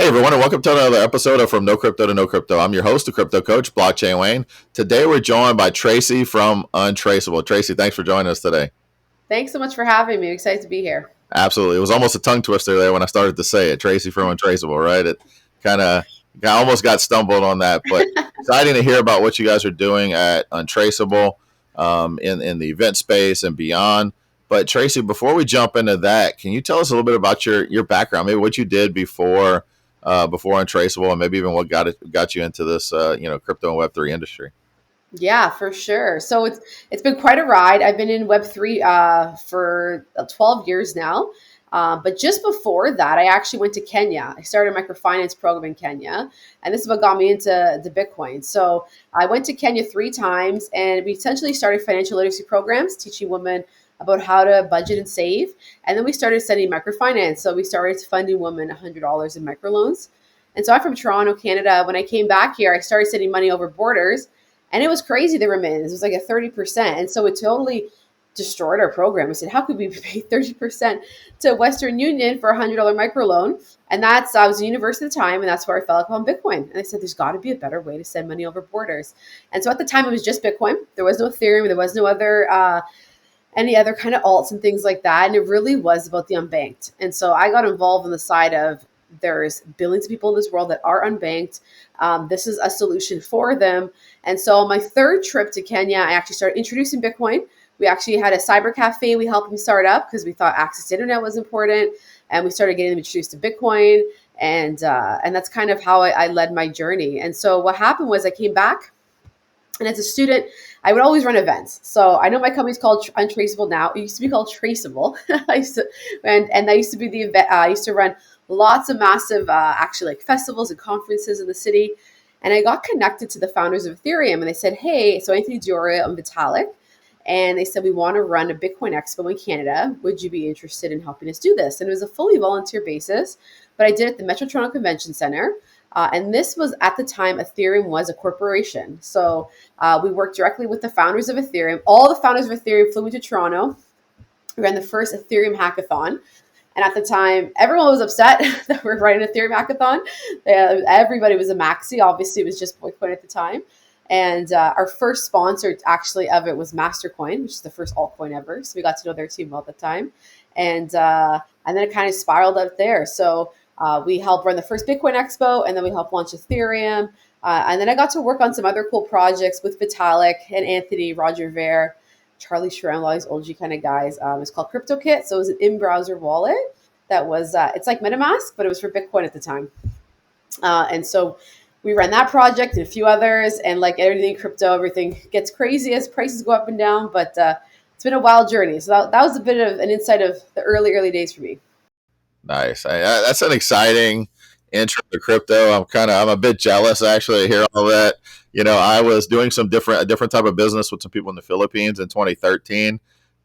Hey everyone, and welcome to another episode of From No Crypto to No Crypto. I'm your host, the Crypto Coach, Blockchain Wayne. Today we're joined by Tracy from Untraceable. Tracy, thanks for joining us today. Thanks so much for having me. Excited to be here. Absolutely. It was almost a tongue twister there when I started to say it. Tracy from Untraceable, right? It kind of almost got stumbled on that, but exciting to hear about what you guys are doing at Untraceable in the event space and beyond. But Tracy, before we jump into that, can you tell us a little bit about your background, maybe what you did before Untraceable, and maybe even what got you into this crypto and Web3 industry? Yeah, for sure. So it's been quite a ride. I've been in Web3 for 12 years now. But just before that, I actually went to Kenya. I started a microfinance program in Kenya, and this is what got me into the Bitcoin. So I went to Kenya 3 times, and we essentially started financial literacy programs, teaching women about how to budget and save. And then we started sending microfinance. So we started funding women $100 in microloans. And so I'm from Toronto, Canada. When I came back here, I started sending money over borders, and it was crazy, the remittance. It was like a 30%. And so it totally destroyed our program. I said, how could we pay 30% to Western Union for a $100 microloan? And I was a university at the time, and that's where I fell upon Bitcoin. And I said, there's got to be a better way to send money over borders. And so at the time, it was just Bitcoin. There was no Ethereum. There was no other any other kind of alts and things like that. And it really was about the unbanked. And so I got involved on the side of there's billions of people in this world that are unbanked. This is a solution for them. And so on my third trip to Kenya, I actually started introducing Bitcoin. We actually had a cyber cafe we helped them start up because we thought access to internet was important. And we started getting them introduced to Bitcoin. And that's kind of how I led my journey. And so what happened was I came back, and as a student, I would always run events. So I know my company's called Untraceable now. It used to be called Traceable. And that used to be the event. I used to run lots of massive, actually like festivals and conferences in the city. And I got connected to the founders of Ethereum, and they said, hey, so Anthony Dioria and Vitalik, and they said, we want to run a Bitcoin Expo in Canada. Would you be interested in helping us do this? And it was a fully volunteer basis, but I did it at the Metro Toronto Convention Center. And this was at the time Ethereum was a corporation. So we worked directly with the founders of Ethereum. All the founders of Ethereum flew into Toronto. We ran the first Ethereum hackathon. And at the time, everyone was upset that we're running an Ethereum hackathon. Everybody was a maxi. Obviously, it was just Bitcoin at the time. And our first sponsor actually of it was Mastercoin, which is the first altcoin ever. So we got to know their team all the time. And then it kind of spiraled out there. So we helped run the first Bitcoin Expo, and then we helped launch Ethereum. And then I got to work on some other cool projects with Vitalik and Anthony, Roger Ver, Charlie Shrem, all these OG kind of guys. It's called CryptoKit. So it was an in-browser wallet that was, it's like MetaMask, but it was for Bitcoin at the time. And so we ran that project and a few others. And like everything in crypto, everything gets crazy as prices go up and down. But it's been a wild journey. So that was a bit of an insight of the early days for me. Nice. That's an exciting intro to crypto. I'm a bit jealous actually to hear all that. I was doing a different type of business with some people in the Philippines in 2013,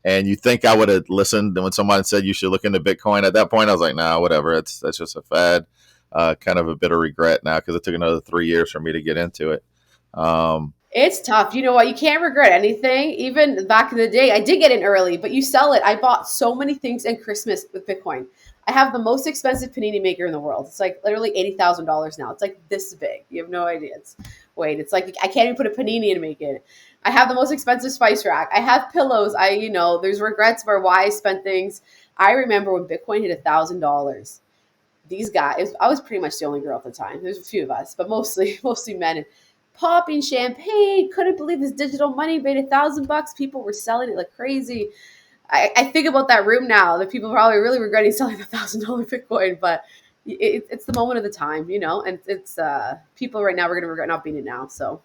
and you think I would have listened when someone said you should look into Bitcoin. At that point, I was like, nah, whatever. That's just a fad. Kind of a bit of regret now because it took another 3 years for me to get into it. It's tough. You know what? You can't regret anything. Even back in the day, I did get in early, but you sell it. I bought so many things in Christmas with Bitcoin. I have the most expensive panini maker in the world. It's like literally $80,000 now. It's like this big. You have no idea. It's like I can't even put a panini and make it. I have the most expensive spice rack. I have pillows. There's regrets for why I spent things. I remember when Bitcoin hit $1,000. These guys, I was pretty much the only girl at the time. There's a few of us, but mostly men. And popping champagne. Couldn't believe this digital money made $1,000. People were selling it like crazy. I think about that room now. The people probably really regretting selling the $1,000 Bitcoin, but it's the moment of the time, and it's people right now are going to regret not being it now. So.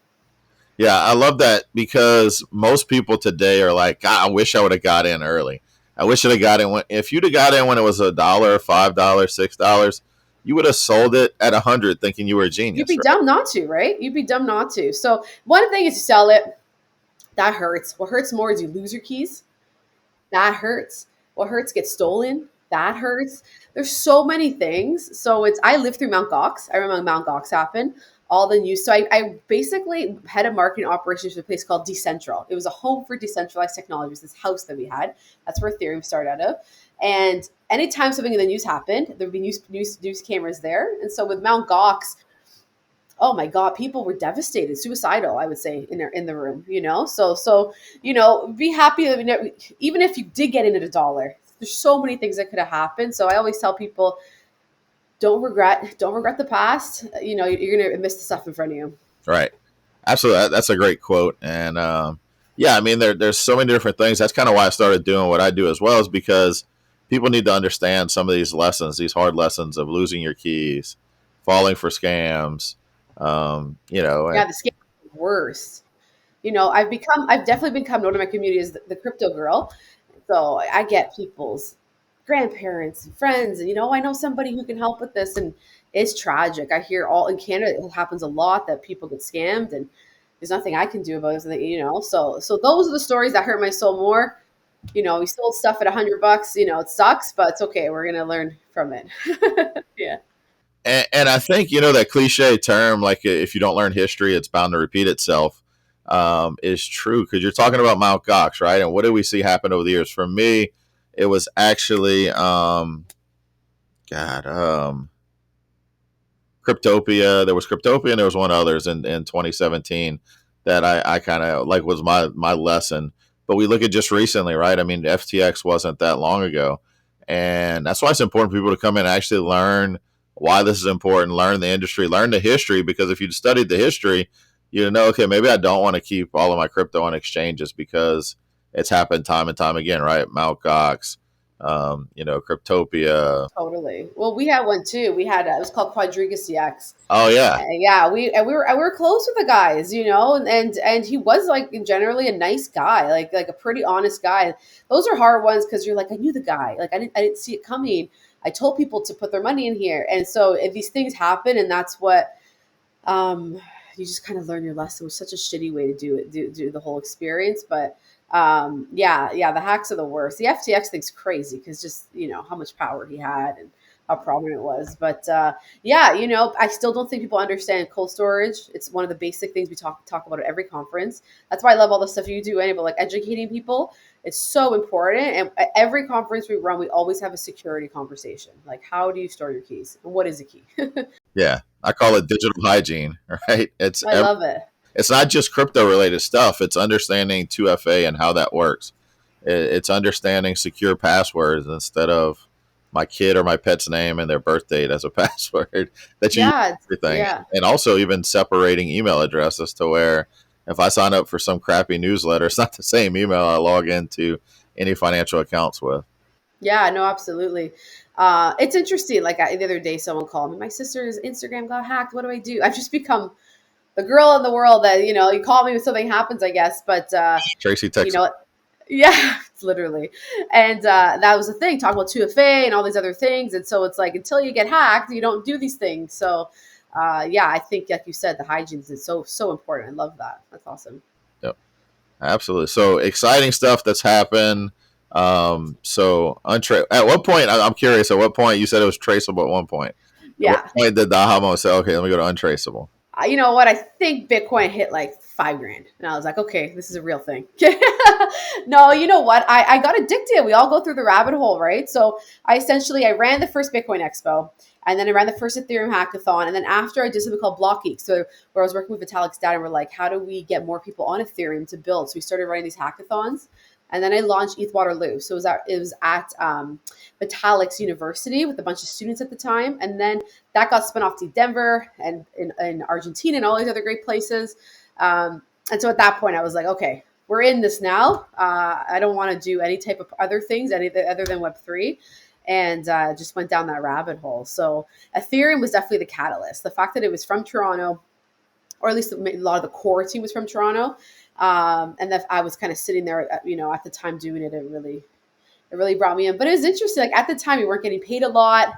Yeah, I love that because most people today are like, God, I wish I would have got in early. I wish I'd have got in if you'd have got in when it was $1, $5, $6, you would have sold it at 100 thinking you were a genius. You'd be dumb not to, right? You'd be dumb not to. So one thing is to sell it. That hurts. What hurts more is you lose your keys. That hurts. What hurts gets stolen. That hurts. There's so many things. So I lived through Mount Gox. I remember when Mount Gox happened. All the news. So I basically had a marketing operations for a place called Decentral. It was a home for decentralized technology. It was this house that we had. That's where Ethereum started out of. And anytime something in the news happened, there would be news cameras there. And so with Mount Gox, oh my god, people were devastated, suicidal, I would say, in the room, so be happy that even if you did get in at a dollar, there's so many things that could have happened. So I always tell people, don't regret the past. You're gonna miss the stuff in front of you. Right. Absolutely. That's a great quote. And yeah, I mean, there's so many different things. That's kind of why I started doing what I do as well, is because people need to understand some of these lessons, these hard lessons of losing your keys, falling for scams, and Yeah, the scam is worse. I've definitely become known in my community as the crypto girl. So I get people's grandparents and friends, and I know somebody who can help with this, and it's tragic. I hear all in Canada it happens a lot that people get scammed, and there's nothing I can do about it. So those are the stories that hurt my soul more. We sold stuff at $100. It sucks, but it's okay. We're gonna learn from it. Yeah. and I think that cliche term, like if you don't learn history, it's bound to repeat itself, is true, because you're talking about Mount Gox, right? And what did we see happen over the years? For me, it was actually God, Cryptopia. There was Cryptopia, and there was one others in 2017 that I kind of like was my lesson. But we look at just recently, right? I mean, FTX wasn't that long ago, and that's why it's important for people to come in and actually learn why this is important, learn the industry, learn the history. Because if you studied the history, you know, okay, maybe I don't want to keep all of my crypto on exchanges because it's happened time and time again, right? Mt. Gox, Cryptopia. Totally. Well, we had one too. We had it was called Quadriga CX. Oh yeah, Yeah, we were close with the guys, and he was like generally a nice guy, like a pretty honest guy. Those are hard ones because you're like, I knew the guy, like I didn't see it coming. I told people to put their money in here, and so if these things happen, and that's what um, you just kind of learn your lesson. It was such a shitty way to do it, do the whole experience. But yeah, the hacks are the worst. The FTX thing's crazy because just how much power he had and how prominent it was. But yeah, I still don't think people understand cold storage. It's one of the basic things we talk about at every conference. That's why I love all the stuff you do, Annie, but like educating people. It's so important. And at every conference we run, we always have a security conversation. Like, how do you store your keys? And what is a key? yeah. I call it digital hygiene, right? I love it. It's not just crypto related stuff. It's understanding 2FA and how that works. It's understanding secure passwords instead of my kid or my pet's name and their birth date as a password that you use Yeah, for everything. yeah. And also even separating email addresses to where if I sign up for some crappy newsletter, it's not the same email I log into any financial accounts with. Yeah, no, absolutely. It's interesting. Like the other day, someone called me. My sister's Instagram got hacked. What do I do? I've just become the girl in the world that you call me when something happens, I guess. But Tracy you texted. know, yeah, literally. And that was the thing, talking about 2FA and all these other things. And so it's like until you get hacked, you don't do these things. So yeah, I think like you said, the hygiene is so important. I love that. That's awesome. Yep, absolutely. So exciting stuff that's happened. At what point? I'm curious. At what point you said it was traceable? At one point, at what Yeah. point did the aha moment say, "Okay, let me go to untraceable"? You know what? I think Bitcoin hit like 5 grand, and I was like, okay, this is a real thing. No, you know what? I got addicted. We all go through the rabbit hole, right? So I ran the first Bitcoin Expo, and then I ran the first Ethereum hackathon, and then after I did something called Block Geek, so where I was working with Vitalik's dad, and we're like, how do we get more people on Ethereum to build? So we started running these hackathons, and then I launched ETH Waterloo. So it was at Vitalik's University with a bunch of students at the time, and then that got spun off to Denver and in Argentina and all these other great places. And so at that point, I was like, okay, we're in this now. I don't want to do any type of other things other than Web3. And just went down that rabbit hole. So Ethereum was definitely the catalyst. The fact that it was from Toronto, or at least a lot of the core team was from Toronto, and that I was kind of sitting there, at the time doing it. It really brought me in. But it was interesting. Like at the time, we weren't getting paid a lot.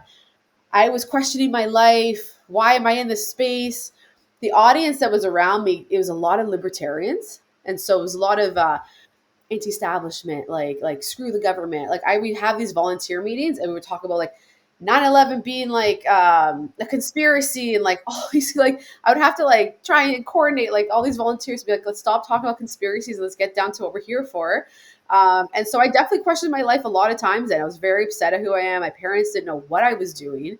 I was questioning my life. Why am I in this space? The audience that was around me, it was a lot of libertarians. And so it was a lot of anti-establishment, like screw the government. Like we have these volunteer meetings and we would talk about like 9/11 being like a conspiracy and like all these like I would have to like try and coordinate like all these volunteers to be like, let's stop talking about conspiracies and let's get down to what we're here for. And so I definitely questioned my life a lot of times and I was very upset at who I am. My parents didn't know what I was doing.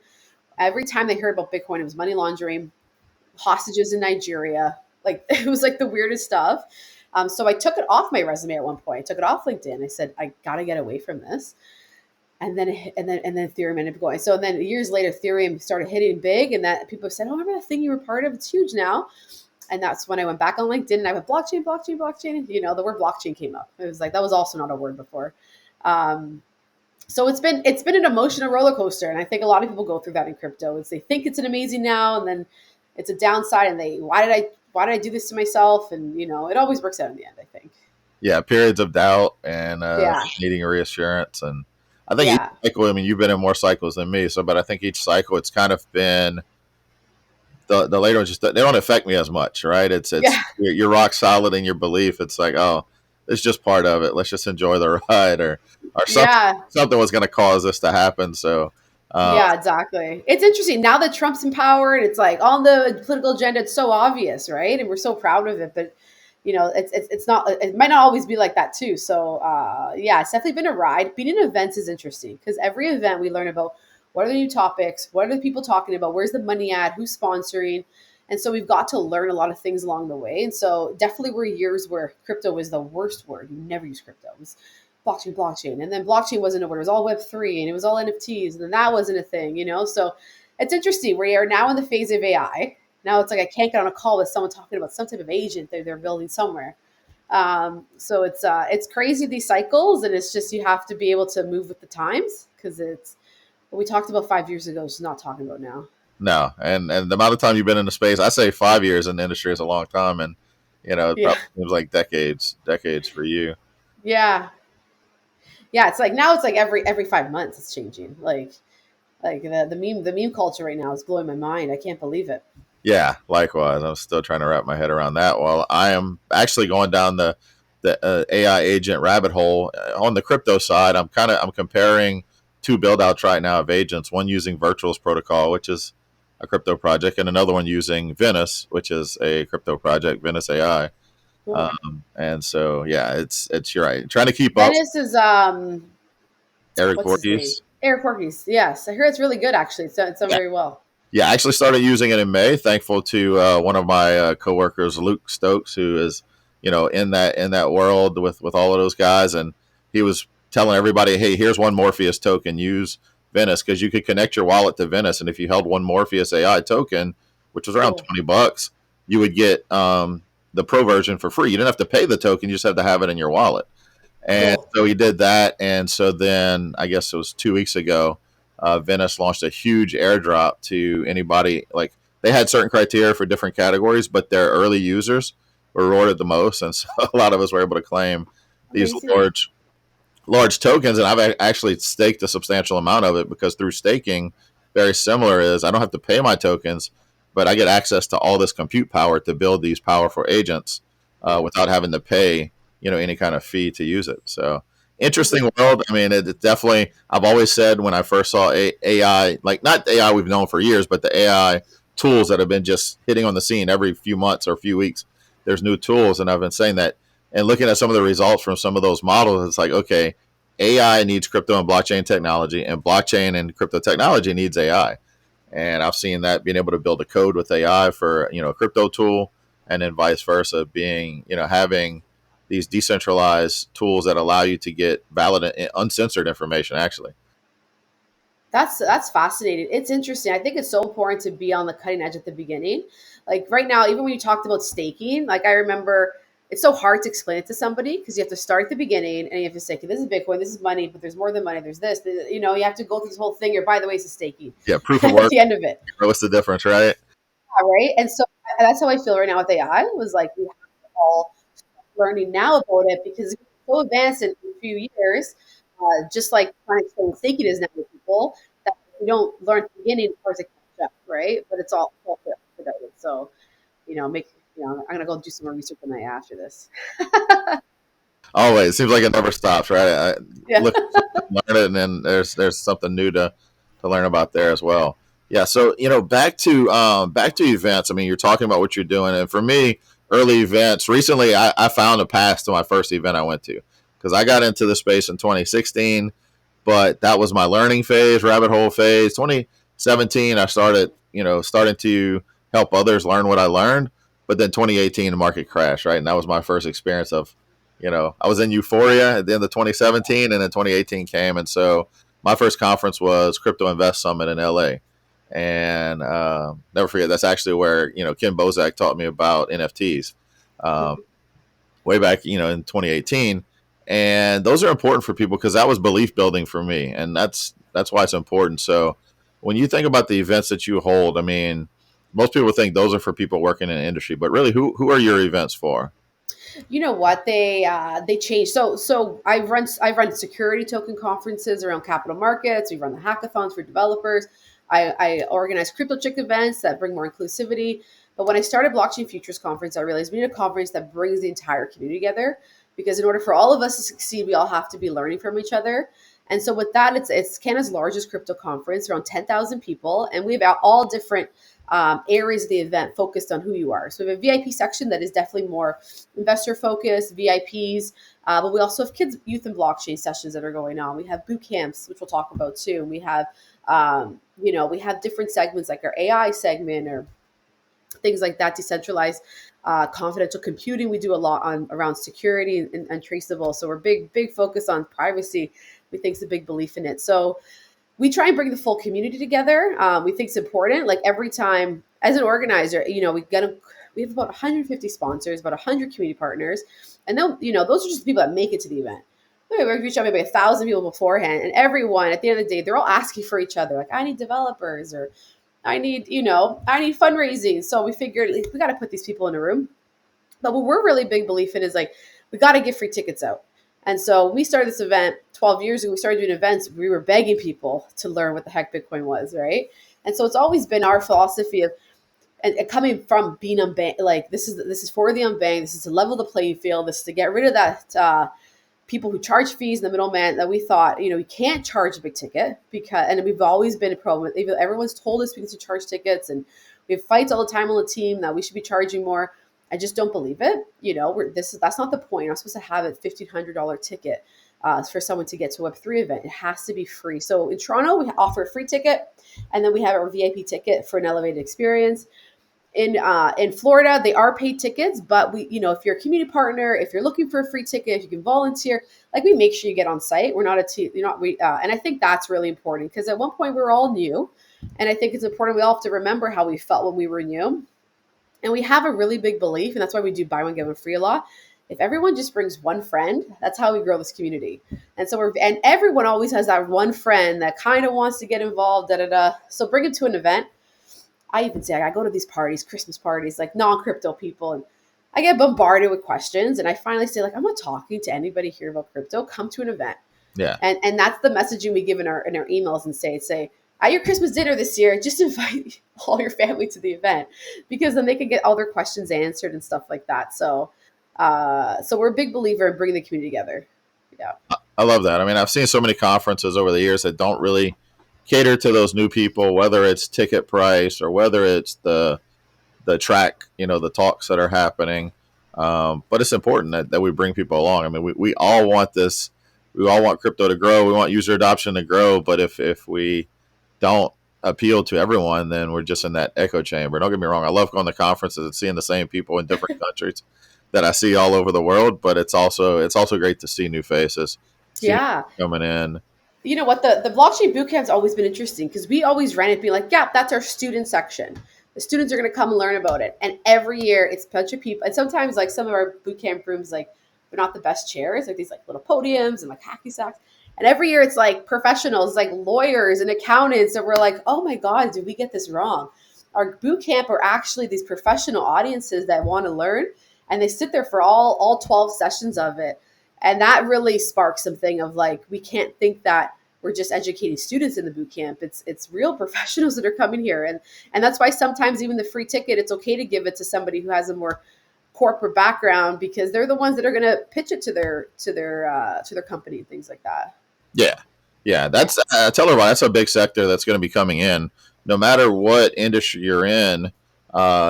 Every time they heard about Bitcoin, it was money laundering, hostages in Nigeria. Like it was like the weirdest stuff. So I took it off my resume at one point. I took it off LinkedIn. I said, I gotta get away from this. And then Ethereum ended up going. So then years later, Ethereum started hitting big, and that people said, "Oh, remember that thing you were part of? It's huge now." And that's when I went back on LinkedIn and I went blockchain, blockchain, blockchain. You know, the word blockchain came up. It was like that was also not a word before. Um, so it's been an emotional roller coaster, and I think a lot of people go through that in crypto. Is they think it's an amazing now, and then it's a downside, and they why did I do this to myself? And it always works out in the end. I think. Yeah, periods of doubt and Yeah, needing reassurance, and I think each yeah, cycle. I mean, you've been in more cycles than me, so but I think each cycle it's kind of been the later ones just they don't affect me as much, right? It's yeah, you're rock solid in your belief. It's like, oh, it's just part of it. Let's just enjoy the ride, or yeah. something was going to cause this to happen. So uh, Yeah, exactly. It's interesting now that Trump's in power and it's like on the political agenda. It's so obvious, right? And we're so proud of it, but it's not. It might not always be like that too. So yeah, it's definitely been a ride. Being in events is interesting because every event we learn about what are the new topics, what are the people talking about, where's the money at, who's sponsoring, and so we've got to learn a lot of things along the way. And so definitely were years where crypto was the worst word. You never use crypto. It was blockchain, blockchain. And then blockchain wasn't a word. It was all Web3 and it was all NFTs. And then that wasn't a thing. So it's interesting. We are now in the phase of AI. Now it's like I can't get on a call with someone talking about some type of agent they're building somewhere. So it's crazy these cycles, and it's just you have to be able to move with the times because it's what we talked about 5 years ago is not talking about now. no, and the amount of time you've been in the space, I say 5 years in the industry is a long time, and it Yeah, probably seems like decades for you. yeah, yeah. It's like now it's like every 5 months it's changing. Like the meme culture right now is blowing my mind. I can't believe it. Yeah, likewise. I'm still trying to wrap my head around that. Well, I am actually going down the AI agent rabbit hole on the crypto side. I'm comparing two build outs right now of agents. One using Virtual's protocol, which is a crypto project, and another one using Venice, which is a crypto project, Venice AI. Cool. And so yeah, it's you're right. Trying to keep up. Venice is Eric what's his name? Voorhees. Eric Porky's. Yes, I hear it's really good actually. It's done very well. Yeah, I actually started using it in May. Thankful to one of my coworkers, Luke Stokes, who is in that world with all of those guys, and he was telling everybody, "Hey, here's one Morpheus token. Use Venice because you could connect your wallet to Venice, and if you held one Morpheus AI token, which was around Cool. $20, you would get the pro version for free. You didn't have to pay the token; you just have to have it in your wallet." And Cool. so he did that. And so then I guess it was 2 weeks ago, Venice launched a huge airdrop to anybody. Like they had certain criteria for different categories, but their early users were rewarded the most. And so a lot of us were able to claim these Amazing. large tokens. And I've actually staked a substantial amount of it because through staking, very similar is I don't have to pay my tokens, but I get access to all this compute power to build these powerful agents Yeah. without having to pay any kind of fee to use it. So Amazing. interesting world. I mean, it definitely. I've always said when I first saw AI, like not AI we've known for years, but the AI tools that have been just hitting on the scene every few months or few weeks. There's new tools, and I've been saying that. And looking at some of the results from some of those models, it's like, okay, AI needs crypto and blockchain technology, and blockchain and crypto technology needs AI. And I've seen that being able to build a code with AI for a crypto tool, and then vice versa, being having these decentralized tools that allow you to get valid and uncensored information. Actually, That's fascinating. It's interesting. I think it's so important to be on the cutting edge at the beginning. Like right now, even when you talked about staking, like I remember it's so hard to explain it to somebody because you have to start at the beginning and you have to say, okay, this is Bitcoin, this is money, but there's more than money. There's this, you have to go through this whole thing. Or by the way, it's a staking yeah, proof of at work. the end of it. What's the difference, right? Yeah, right. And so that's how I feel right now with AI. It was like we have to all learning now about it because it's so advanced in a few years, just like trying to explain staking is now to people, that if you don't learn at the beginning, it's hard to catch up, right? But it's all expedited. So, I'm going to go do some more research on that after this. All always. It seems like it never stops, right? I Yeah. look at something, learn it, and then there's something new to learn about there as well. Yeah. So back to events. I mean, you're talking about what you're doing, and for me, early events. Recently, I found a path to my first event I went to because I got into the space in 2016, but that was my learning phase, rabbit hole phase. 2017, I started starting to help others learn what I learned, but then 2018 the market crashed, right? And that was my first experience of, I was in euphoria at the end of 2017, and then 2018 came, and so my first conference was Crypto Invest Summit in LA, and never forget that's actually where Ken Bozak taught me about NFTs, um, way back in 2018, and those are important for people because that was belief building for me, and that's why it's important. So when you think about the events that you hold, I mean, most people think those are for people working in the industry, but really, who are your events for? You know what, they changed. So I've run security token conferences around capital markets. We run the hackathons for developers. I organize crypto chick events that bring more inclusivity. But when I started Blockchain Futures Conference, I realized we need a conference that brings the entire community together, because in order for all of us to succeed, we all have to be learning from each other. And so with that, it's Canada's largest crypto conference, around 10,000 people, and we have all different areas of the event focused on who you are. So we have a VIP section that is definitely more investor focused, VIPs, but we also have kids, youth, and blockchain sessions that are going on. We have boot camps, which we'll talk about too. We have, we have different segments like our AI segment or things like that, decentralized confidential computing. We do a lot on around security and traceable. So we're big focus on privacy. We think it's a big belief in it. So we try and bring the full community together. We think it's important. Like every time, as an organizer, we have about 150 sponsors, about 100 community partners, and then those are just the people that make it to the event. We reach out maybe 1,000 people beforehand, and everyone at the end of the day, they're all asking for each other. Like, I need developers, or I need fundraising. So we figured, like, we got to put these people in a room. But what we're really big belief in is, like, we got to give free tickets out. And so we started this event 12 years ago. We started doing events. We were begging people to learn what the heck Bitcoin was, right? And so it's always been our philosophy of, and coming from being unbanked, like this is for the unbanked. This is to level the playing field. This is to get rid of that people who charge fees, the middleman. That we thought, you can't charge a big ticket, and we've always been a problem. Everyone's told us we need to charge tickets, and we have fights all the time on the team that we should be charging more. I just don't believe it. That's not the point. I'm supposed to have a $1,500 ticket for someone to get to a Web3 event. It has to be free. So in Toronto, we offer a free ticket, and then we have our VIP ticket for an elevated experience. In Florida, they are paid tickets, but if you're a community partner, if you're looking for a free ticket, if you can volunteer, like, we make sure you get on site. We're not and I think that's really important, because at one point we were all new, and I think it's important we all have to remember how we felt when we were new. And we have a really big belief, and that's why we do buy one, get one free a lot. If everyone just brings one friend, that's how we grow this community. And so and everyone always has that one friend that kind of wants to get involved, So bring them to an event. I even say, I go to these parties, Christmas parties, like non-crypto people, and I get bombarded with questions. And I finally say, like, I'm not talking to anybody here about crypto. Come to an event. Yeah. And that's the messaging we give in our emails, and say, at your Christmas dinner this year, just invite all your family to the event, because then they can get all their questions answered and stuff like that. So we're a big believer in bringing the community together. Yeah. I love that. I mean, I've seen so many conferences over the years that don't really cater to those new people, whether it's ticket price or whether it's the track, the talks that are happening. But it's important that we bring people along. I mean, we all want this. We all want crypto to grow. We want user adoption to grow. But if we don't appeal to everyone, then we're just in that echo chamber. Don't get me wrong. I love going to conferences and seeing the same people in different countries that I see all over the world. But it's also great to see new faces, see new Yeah. coming in. You know what? The blockchain bootcamp's always been interesting, because we always ran it being like, yeah, that's our student section. The students are going to come and learn about it. And every year it's a bunch of people. And sometimes, like, some of our bootcamp rooms, like, they're not the best chairs, like these like little podiums and like hacky sacks. And every year it's like professionals, like lawyers and accountants. And we're like, oh my God, did we get this wrong? Our bootcamp are actually these professional audiences that want to learn. And they sit there for all 12 sessions of it. And that really sparks something of, like, we can't think that we're just educating students in the boot camp. It's real professionals that are coming here. And that's why sometimes even the free ticket, it's okay to give it to somebody who has a more corporate background because they're the ones that are going to pitch it to their company and things like that. Yeah, yeah. Yeah. That's I tell everyone that's a big sector that's going to be coming in. No matter what industry you're in,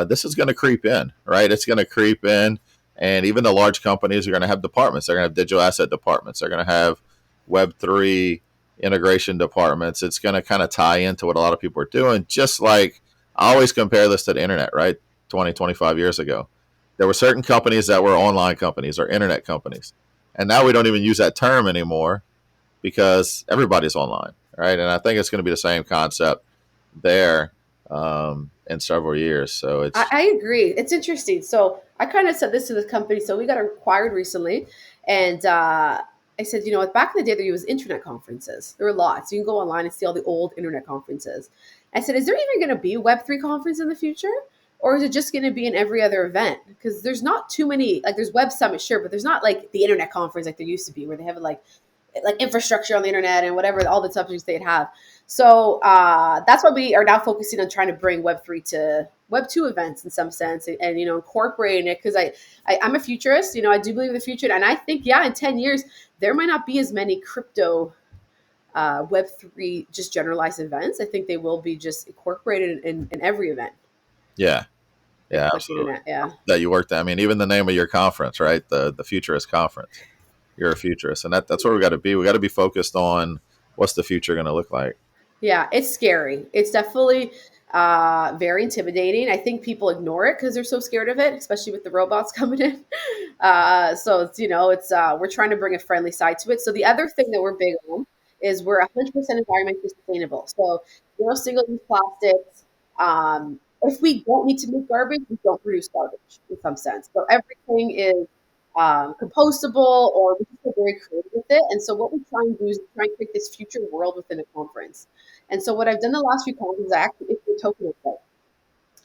this is going to creep in, right? It's going to creep in, and even the large companies are going to have departments. They're going to have digital asset departments. They're going to have Web3 integration departments. It's going to kind of tie into what a lot of people are doing. Just like I always compare this to the internet, right? 20, 25 years ago, there were certain companies that were online companies or internet companies, and now we don't even use that term anymore because everybody's online, right? And I think it's going to be the same concept there in several years. So it's I agree. It's interesting. So I kind of said this to the company. So we got acquired recently, and I said, back in the day there was internet conferences. There were lots. You can go online and see all the old internet conferences. I said, is there even going to be a Web3 conference in the future? Or is it just going to be in every other event? Because there's not too many, like there's Web Summit, sure, but there's not like the internet conference like there used to be where they have like infrastructure on the internet and whatever, all the subjects they'd have. So that's why we are now focusing on trying to bring Web3 to Web2 events in some sense, and incorporating it because I'm a futurist. I do believe in the future, and I think in 10 years there might not be as many crypto Web3 just generalized events. I think they will be just incorporated in every event. yeah, yeah, Like the absolutely. internet, yeah. That you worked at. I mean, even the name of your conference, right? The Futurist Conference. You're a futurist, and that's where we got to be. We got to be focused on what's the future going to look like. Yeah, it's scary. It's definitely very intimidating. I think people ignore it because they're so scared of it, especially with the robots coming in. So it's we're trying to bring a friendly side to it. So the other thing that we're big on is we're 100% environmentally sustainable. So single-use plastics. If we don't need to make garbage, we don't produce garbage in some sense. So everything is compostable, or we just get very creative with it. And so what we try and do is try and create this future world within a conference. And so what I've done the last few conferences, I actually issue a token with it.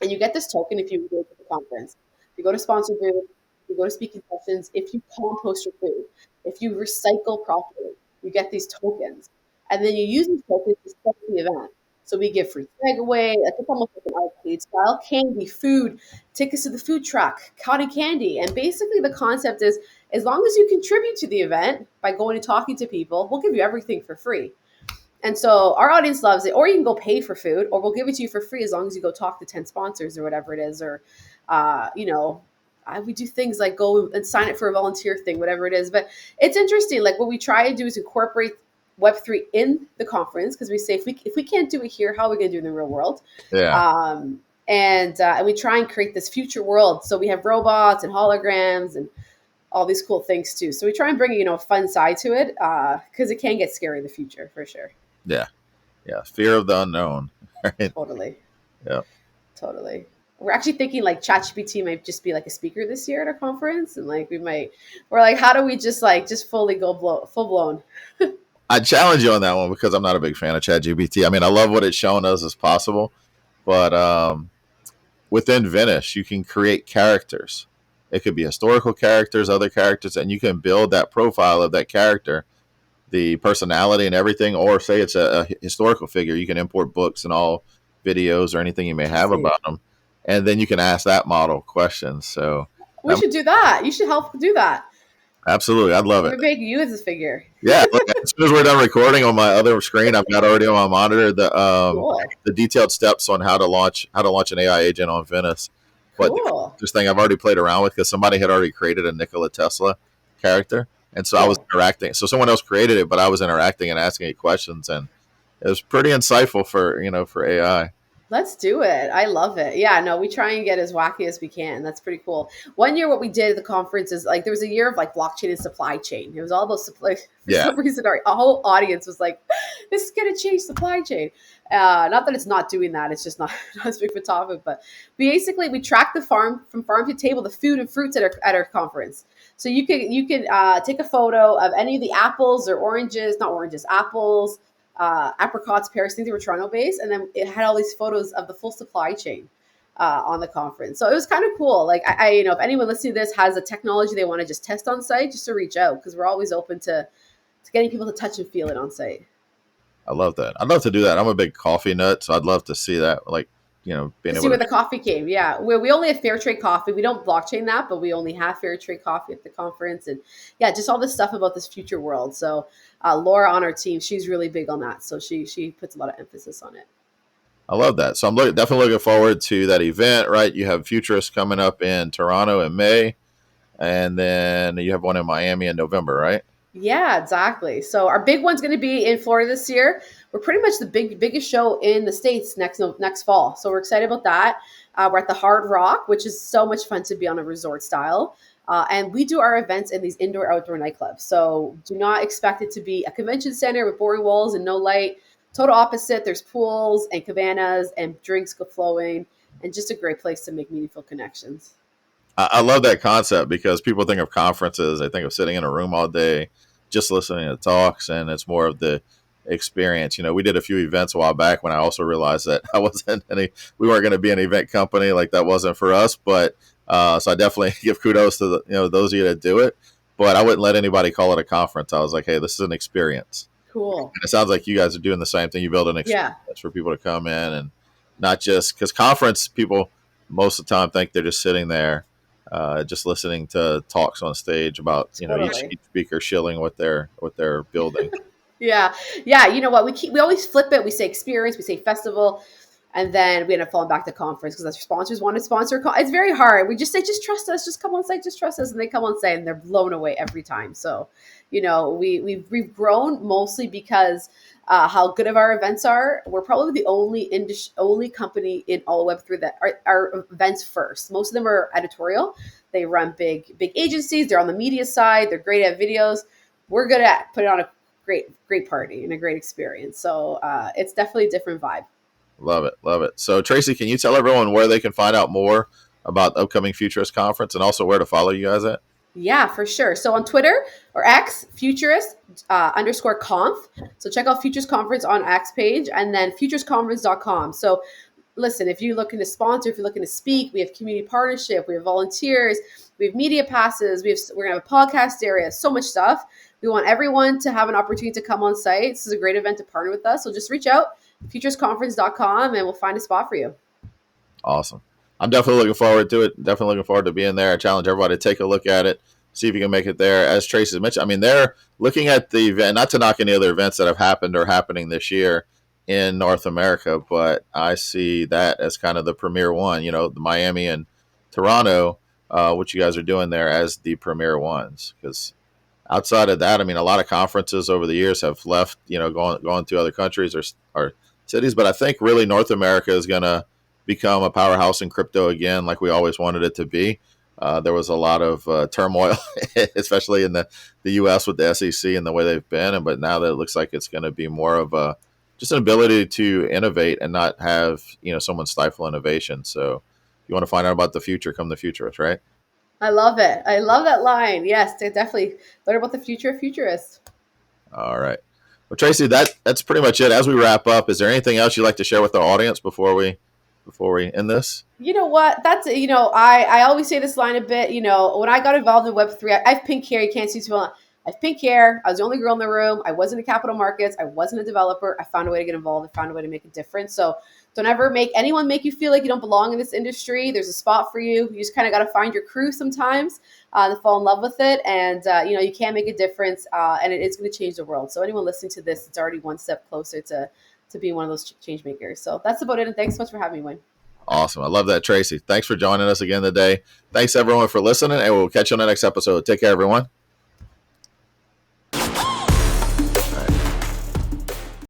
And you get this token if you go to the conference. If you go to sponsor booth, if you go to speaking sessions, if you compost your food, if you recycle properly, you get these tokens. And then you use these tokens to set the event. So we give free swag away. Like it's almost like an arcade style. Candy, food, tickets to the food truck, cotton candy. And basically the concept is as long as you contribute to the event by going and talking to people, we'll give you everything for free. And so our audience loves it. Or you can go pay for food, or we'll give it to you for free as long as you go talk to 10 sponsors or whatever it is. Or, we do things like go and sign up for a volunteer thing, whatever it is. But it's interesting. Like what we try to do is incorporate Web3 in the conference because we say if we can't do it here, how are we going to do it in the real world? Yeah, And we try and create this future world. So we have robots and holograms and all these cool things too. So we try and bring a fun side to it because it can get scary in the future for sure. yeah, yeah. Fear of the unknown. Right. Totally. Yeah. Totally. We're actually thinking like ChatGPT might just be like a speaker this year at our conference, and like we're like, how do we just fully go full blown? I challenge you on that one because I'm not a big fan of ChatGPT. I mean, I love what it's shown us as possible, but within Venice, you can create characters. It could be historical characters, other characters, and you can build that profile of that character, the personality and everything. Or say it's a historical figure, you can import books and all videos or anything you may have Interesting. about them, and then you can ask that model questions. So We should do that. You should help do that. absolutely, I'd love it. We're making you as a figure. Yeah, look, as soon as we're done recording on my other screen, I've got already on my monitor Cool. the detailed steps on how to launch an AI agent on Venice. But the Cool. this thing I've already played around with because somebody had already created a Nikola Tesla character, and so I was Cool. interacting. So someone else created it, but I was interacting and asking it questions, and it was pretty insightful for AI. Let's do it. I love it. Yeah, no, we try and get as wacky as we can. That's pretty cool. One year, what we did at the conference is like there was a year of like blockchain and supply chain. It was all about supply. For Yeah, some reason, our whole audience was like, "This is going to change supply chain." Not that it's not doing that; it's just not, not as big of a topic. But we track the farm from farm to table, the food and fruits at our conference. So you can take a photo of any of the apples or oranges, not oranges, apples, apricots, pears, things that were Toronto based, and then it had all these photos of the full supply chain on the conference. So it was kind of cool. Like if anyone listening to this has a technology they want to just test on site, just to reach out because we're always open to getting people to touch and feel it on site. I love that. I'd love to do that. I'm a big coffee nut, so I'd love to see that. Like being To see able where to. the coffee came. Yeah. We only have fair trade coffee. We don't blockchain that, but we only have fair trade coffee at the conference. And yeah, just all this stuff about this future world. So Laura on our team, she's really big on that. So she puts a lot of emphasis on it. I love that. So I'm definitely looking forward to that event. Right, you have Futurists coming up in Toronto in May, and then you have one in Miami in November, right? Yeah, exactly. So our big one's going to be in Florida this year. We're pretty much the biggest show in the states next fall. So we're excited about that. We're at the Hard Rock, which is so much fun to be on a resort style. And we do our events in these indoor outdoor nightclubs. So do not expect it to be a convention center with boring walls and no light. Total opposite. There's pools and cabanas and drinks go flowing, and just a great place to make meaningful connections. I love that concept because people think of conferences, they think of sitting in a room all day, just listening to talks, and it's more of the experience. We did a few events a while back when I also realized that we weren't going to be an event company, like that wasn't for us. But so I definitely give kudos to those of you that do it. But I wouldn't let anybody call it a conference. I was like, hey, this is an experience. Cool. And it sounds like you guys are doing the same thing. You build an Yeah. experience for people to come in, and not just because conference people most of the time think they're just sitting there, just listening to talks on stage about Totally. each speaker shilling what they're building. Yeah, yeah. You know what? We always flip it. We say experience, we say festival, and then we end up falling back to conference because our sponsors want to sponsor. It's very hard. We just say, just trust us, just come on site, just trust us, and they come on site and they're blown away every time. So, we've grown mostly because how good of our events are. We're probably the only company in all Web3 that are events first. Most of them are editorial. They run big agencies. They're on the media side. They're great at videos. We're good at putting on a great party and a great experience. So it's definitely a different vibe. Love it, love it. So Tracy, can you tell everyone where they can find out more about the upcoming Futurist conference and also where to follow you guys at? Yeah, for sure. So on Twitter or X, futurist underscore conf. So check out Futures Conference on X page and then futuresconference.com. So listen, if you're looking to sponsor, if you're looking to speak, we have community partnership, we have volunteers, we have media passes, we're gonna have a podcast area, so much stuff. We want everyone to have an opportunity to come on site. This is a great event to partner with us. So just reach out, futuresconference.com, and we'll find a spot for you. Awesome. I'm definitely looking forward to it. Definitely looking forward to being there. I challenge everybody to take a look at it, see if you can make it there. As Tracy mentioned, I mean, they're looking at the event, not to knock any other events that have happened or happening this year in North America, but I see that as kind of the premier one, the Miami and Toronto, what you guys are doing there as the premier ones. Because outside of that, I mean, a lot of conferences over the years have left, going to other countries or cities. But I think really North America is going to become a powerhouse in crypto again, like we always wanted it to be. There was a lot of turmoil, especially in the U.S. with the SEC and the way they've been. But now that it looks like it's going to be more of just an ability to innovate and not have someone stifle innovation. So if you want to find out about the future, come the futurist, right? I love it. I love that line. Yes, to definitely learn about the future of futurists. All right. Well, Tracy, that's pretty much it. As we wrap up, is there anything else you'd like to share with our audience before we end this? You know what? That's I always say this line a bit. When I got involved in Web3, I have pink hair. You can't see too well. I have pink hair. I was the only girl in the room. I wasn't in capital markets. I wasn't a developer. I found a way to get involved. I found a way to make a difference. So don't ever make anyone make you feel like you don't belong in this industry. There's a spot for you. You just kind of got to find your crew sometimes to fall in love with it. And you can make a difference, and it is going to change the world. So anyone listening to this, it's already one step closer to being one of those change makers. So that's about it. And thanks so much for having me, Wayne. Awesome. I love that, Tracy. Thanks for joining us again today. Thanks, everyone, for listening, and we'll catch you on the next episode. Take care, everyone.